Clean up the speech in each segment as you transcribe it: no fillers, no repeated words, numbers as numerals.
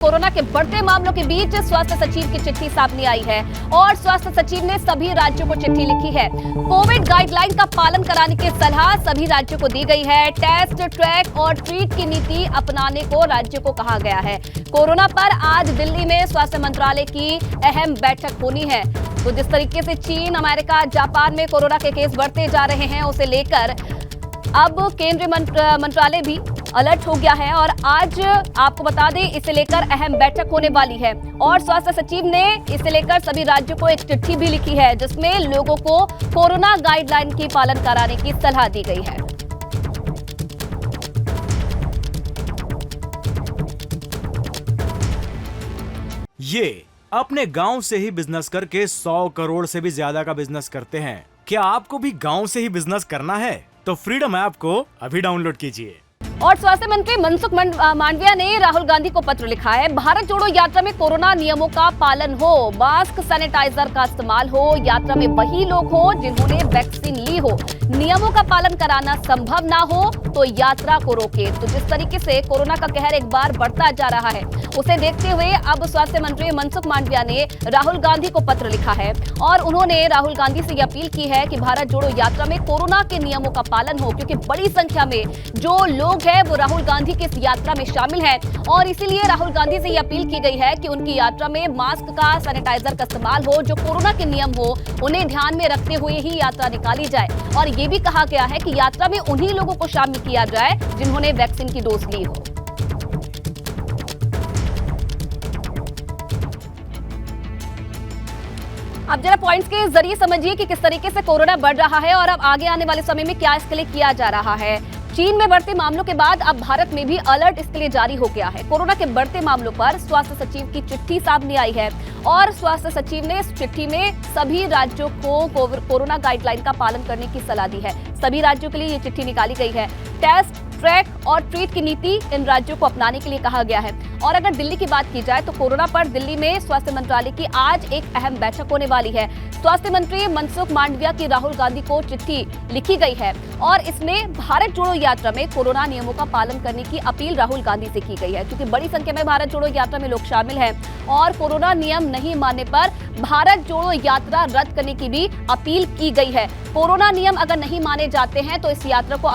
Corona के बढ़ते मामलों के बीच स्वास्थ्य सचिव की चिट्ठी सामने आई है और स्वास्थ्य सचिव ने सभी राज्यों को चिट्ठी लिखी है। कोविड गाइडलाइन का पालन कराने की सलाह सभी राज्यों को दी गई है। टेस्ट, ट्रैक और ट्रीट की नीति अपनाने को राज्यों को कहा गया है। कोरोना पर आज दिल्ली में स्वास्थ्य मंत्रालय की अहम बैठक होनी है। तो जिस तरीके से चीन, अमेरिका, जापान में कोरोना के केस बढ़ते जा रहे हैं, उसे लेकर अब केंद्रीय मंत्रालय भी अलर्ट हो गया है और आज आपको बता दें इसे लेकर अहम बैठक होने वाली है और स्वास्थ्य सचिव ने इसे लेकर सभी राज्यों को एक चिट्ठी भी लिखी है जिसमें लोगों को कोरोना गाइडलाइन की पालन कराने की सलाह दी गई है। ये अपने गांव से ही बिजनेस करके 100 करोड़ से भी ज्यादा का बिजनेस करते हैं। क्या आपको भी गांव से ही बिजनेस करना है? तो फ्रीडम ऐप को अभी डाउनलोड कीजिए। और स्वास्थ्य मंत्री मनसुख मांडविया ने राहुल गांधी को पत्र लिखा है। भारत जोड़ो यात्रा में कोरोना नियमों का पालन हो, मास्क, सैनिटाइजर का इस्तेमाल हो, यात्रा में वही लोग हो जिन्होंने वैक्सीन ली हो, नियमों का पालन कराना संभव ना हो तो यात्रा को रोके। तो जिस तरीके से कोरोना का कहर एक बार बढ़ता जा रहा है, उसे देखते हुए अब स्वास्थ्य मंत्री मनसुख मांडविया ने राहुल गांधी को पत्र लिखा है और उन्होंने राहुल गांधी से अपील की है कि भारत जोड़ो यात्रा में कोरोना के नियमों का पालन हो, क्योंकि बड़ी संख्या में जो लोग हैं वो राहुल गांधी की इस यात्रा में शामिल हैं और इसीलिए राहुल गांधी से यह अपील की गई है कि उनकी यात्रा में मास्क का, सैनिटाइजर का इस्तेमाल हो, जो कोरोना के नियम हो उन्हें ध्यान में रखते हुए ही यात्रा निकाली जाए। और ये भी कहा गया है कि यात्रा में उन्हीं लोगों को शामिल किया जाए जिन्होंने वैक्सीन की डोज ली हो। अब जरा पॉइंट्स के जरिए समझिए कि किस तरीके से कोरोना बढ़ रहा है और अब आगे आने वाले समय में क्या इसके लिए किया जा रहा है। चीन में बढ़ते मामलों के बाद अब भारत में भी अलर्ट इसके लिए जारी हो गया है। कोरोना के बढ़ते मामलों पर स्वास्थ्य सचिव की चिट्ठी सामने आई है और स्वास्थ्य सचिव ने इस चिट्ठी में सभी राज्यों को कोरोना गाइडलाइन का पालन करने की सलाह दी है। सभी राज्यों के लिए ये चिट्ठी निकाली गई है। टेस्ट, ट्रैक और ट्रीट की नीति इन राज्यों को अपनाने के लिए कहा गया है। और अगर दिल्ली की बात की जाए तो कोरोना पर दिल्ली में स्वास्थ्य मंत्रालय की आज एक अहम बैठक होने वाली है। स्वास्थ्य मंत्री मनसुख मांडविया की राहुल गांधी को चिट्ठी लिखी गई है और इसमें भारत जोड़ो यात्रा में कोरोना नियमों का पालन करने की अपील राहुल गांधी से की गई है, क्योंकि बड़ी संख्या में भारत जोड़ो यात्रा में लोग शामिल हैं और कोरोना नियम नहीं मानने पर भारत जोड़ो यात्रा रद्द करने की भी अपील की गई है। कोरोना नियम अगर नहीं माने जाते हैं तो इस यात्रा को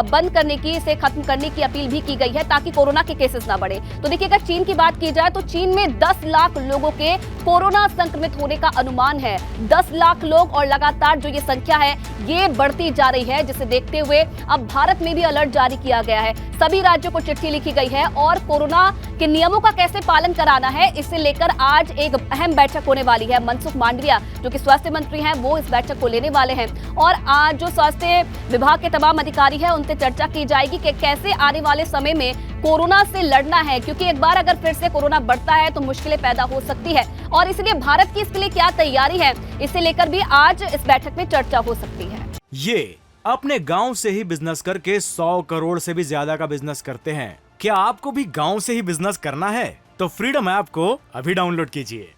बंद करने की, इसे खत्म करने की अपील भी की गई है ताकि कोरोना के केसेस ना बढ़े। तो देखिए, अगर चीन की बात की जाए तो चीन में 10 लाख लोगों के कोरोना संक्रमित होने का अनुमान है। 10 लाख लोग और लगातार जो ये संख्या है ये बढ़ती जा रही है, जिसे देखते हुए अब भारत में भी अलर्ट जारी किया गया है। सभी राज्यों को चिट्ठी लिखी गई है और कोरोना के नियमों का कैसे पालन कराना है इसे लेकर आज एक अहम बैठक होने वाली है। मनसुख मांडविया जो कि स्वास्थ्य मंत्री हैं वो इस बैठक को लेने वाले हैं और आज जो स्वास्थ्य विभाग के तमाम अधिकारी हैं उनसे चर्चा की जाएगी कि कैसे आने वाले समय में कोरोना से लड़ना है, क्योंकि एक बार अगर फिर से कोरोना बढ़ता है तो मुश्किलें पैदा हो सकती है और इसलिए भारत की इसके लिए क्या तैयारी है इसे लेकर भी आज इस बैठक में चर्चा हो सकती है। ये अपने गांव से ही बिजनेस करके 100 करोड़ से भी ज्यादा का बिजनेस करते हैं। क्या आपको भी गांव से ही बिजनेस करना है? तो फ्रीडम ऐप को अभी डाउनलोड कीजिए।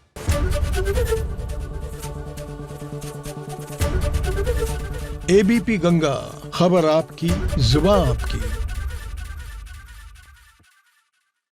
एबीपी गंगा, खबर आपकी, जुबान आपकी।